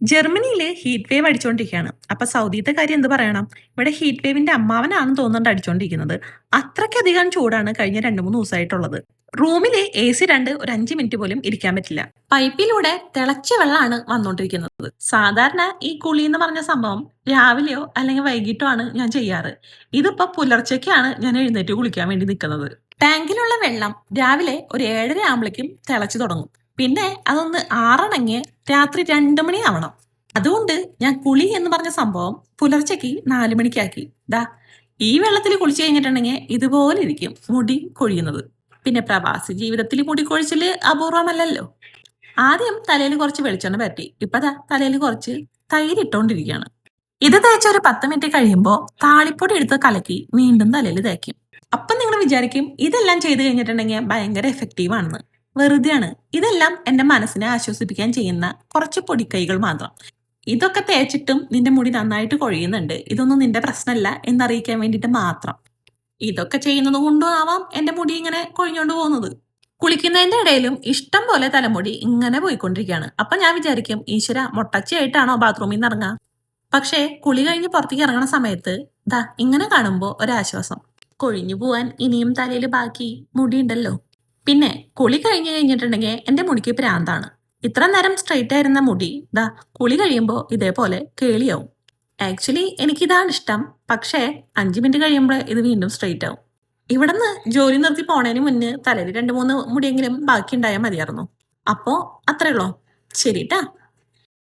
ജർമ്മനിയില് heat wave അടിച്ചുകൊണ്ടിരിക്കുകയാണ്. അപ്പൊ സൗദിത്തെ കാര്യം എന്ത് പറയണം? ഇവിടെ ഹീറ്റ് വേവിന്റെ അമ്മാവനാണെന്ന് തോന്നുന്നുണ്ട് അടിച്ചുകൊണ്ടിരിക്കുന്നത്. അത്രയ്ക്കധികം ചൂടാണ് കഴിഞ്ഞ 2-3 ദിവസമായിട്ടുള്ളത്. റൂമിലെ AC രണ്ട് ഒരു 5 മിനിറ്റ് പോലും ഇരിക്കാൻ പറ്റില്ല. പൈപ്പിലൂടെ തിളച്ച വെള്ളമാണ് വന്നുകൊണ്ടിരിക്കുന്നത്. സാധാരണ ഈ കുളി എന്ന് പറഞ്ഞ സംഭവം രാവിലെയോ അല്ലെങ്കിൽ വൈകിട്ടോ ആണ് ഞാൻ ചെയ്യാറ്. ഇതിപ്പോ പുലർച്ചയ്ക്കാണ് ഞാൻ എഴുന്നേറ്റ് കുളിക്കാൻ വേണ്ടി നിൽക്കുന്നത്. ടാങ്കിലുള്ള വെള്ളം രാവിലെ ഒരു 7:30 ആകുമ്പോഴേക്കും തിളച്ചു തുടങ്ങും. പിന്നെ അതൊന്ന് ആറണമെങ്കിൽ രാത്രി 2 മണിയാവണം. അതുകൊണ്ട് ഞാൻ കുളി എന്ന് പറഞ്ഞ സംഭവം പുലർച്ചയ്ക്ക് 4 മണിക്കാക്കി. ദാ ഈ വെള്ളത്തിൽ കുളിച്ചു കഴിഞ്ഞിട്ടുണ്ടെങ്കിൽ ഇതുപോലെ ഇരിക്കും മുടി കൊഴിയുന്നത്. പിന്നെ പ്രവാസി ജീവിതത്തിൽ മുടി കൊഴിച്ചില് അപൂർവമല്ലല്ലോ. ആദ്യം തലയിൽ കുറച്ച് വെളിച്ചെണ്ണ പരട്ടി. ഇപ്പൊ ദാ തലയിൽ കുറച്ച് തൈര് ഇട്ടോണ്ടിരിക്കുകയാണ്. ഇത് തേച്ച ഒരു 10 മിനിറ്റ് കഴിയുമ്പോൾ താളിപ്പൊടി എടുത്ത് കലക്കി വീണ്ടും തലയിൽ തേക്കും. അപ്പം നിങ്ങൾ വിചാരിക്കും ഇതെല്ലാം ചെയ്തു കഴിഞ്ഞിട്ടുണ്ടെങ്കിൽ ഭയങ്കര എഫക്റ്റീവ് ആണെന്ന്. വെറുതെയാണ്. ഇതെല്ലാം എന്റെ മനസ്സിനെ ആശ്വസിപ്പിക്കാൻ ചെയ്യുന്ന കുറച്ച് പൊടിക്കൈകൾ മാത്രം. ഇതൊക്കെ തേച്ചിട്ടും നിന്റെ മുടി നന്നായിട്ട് കൊഴിയുന്നുണ്ട്, ഇതൊന്നും നിന്റെ പ്രശ്നമല്ല എന്നറിയിക്കാൻ വേണ്ടിയിട്ട് മാത്രം. ഇതൊക്കെ ചെയ്യുന്നത് കൊണ്ടും ആവാം എന്റെ മുടി ഇങ്ങനെ കൊഴിഞ്ഞോണ്ട് പോകുന്നത്. കുളിക്കുന്നതിന്റെ ഇടയിലും ഇഷ്ടം പോലെ തലമുടി ഇങ്ങനെ പോയിക്കൊണ്ടിരിക്കുകയാണ്. അപ്പൊ ഞാൻ വിചാരിക്കും, ഈശ്വര മൊട്ടച്ചയായിട്ടാണോ ബാത്റൂമിൽ നിന്ന് ഇറങ്ങാ? പക്ഷേ കുളി കഴിഞ്ഞ് പുറത്തേക്ക് ഇറങ്ങണ സമയത്ത് ദാ ഇങ്ങനെ കാണുമ്പോ ഒരാശ്വാസം. കൊഴിഞ്ഞു പോവാൻ ഇനിയും തലയിൽ ബാക്കി മുടിയുണ്ടല്ലോ. പിന്നെ കുളി കഴിഞ്ഞു കഴിഞ്ഞിട്ടുണ്ടെങ്കിൽ എന്റെ മുടിക്ക് പ്രാന്താണ്. ഇത്ര നേരം സ്ട്രെയിറ്റ് ആയിരുന്ന മുടി ദാ കുളി കഴിയുമ്പോൾ ഇതേപോലെ കേളിയാവും. ആക്ച്വലി എനിക്കിതാണ് ഇഷ്ടം. പക്ഷേ 5 മിനിറ്റ് കഴിയുമ്പോൾ ഇത് വീണ്ടും സ്ട്രെയിറ്റ് ആവും. ഇവിടുന്ന് ജോലി നിർത്തി പോണതിന് മുന്നേ തലയിൽ 2-3 മുടിയെങ്കിലും ബാക്കി ഉണ്ടായാൽ മതിയായിരുന്നു. അപ്പോ അത്രേ ഉള്ളൂ. ശരിട്ടാ.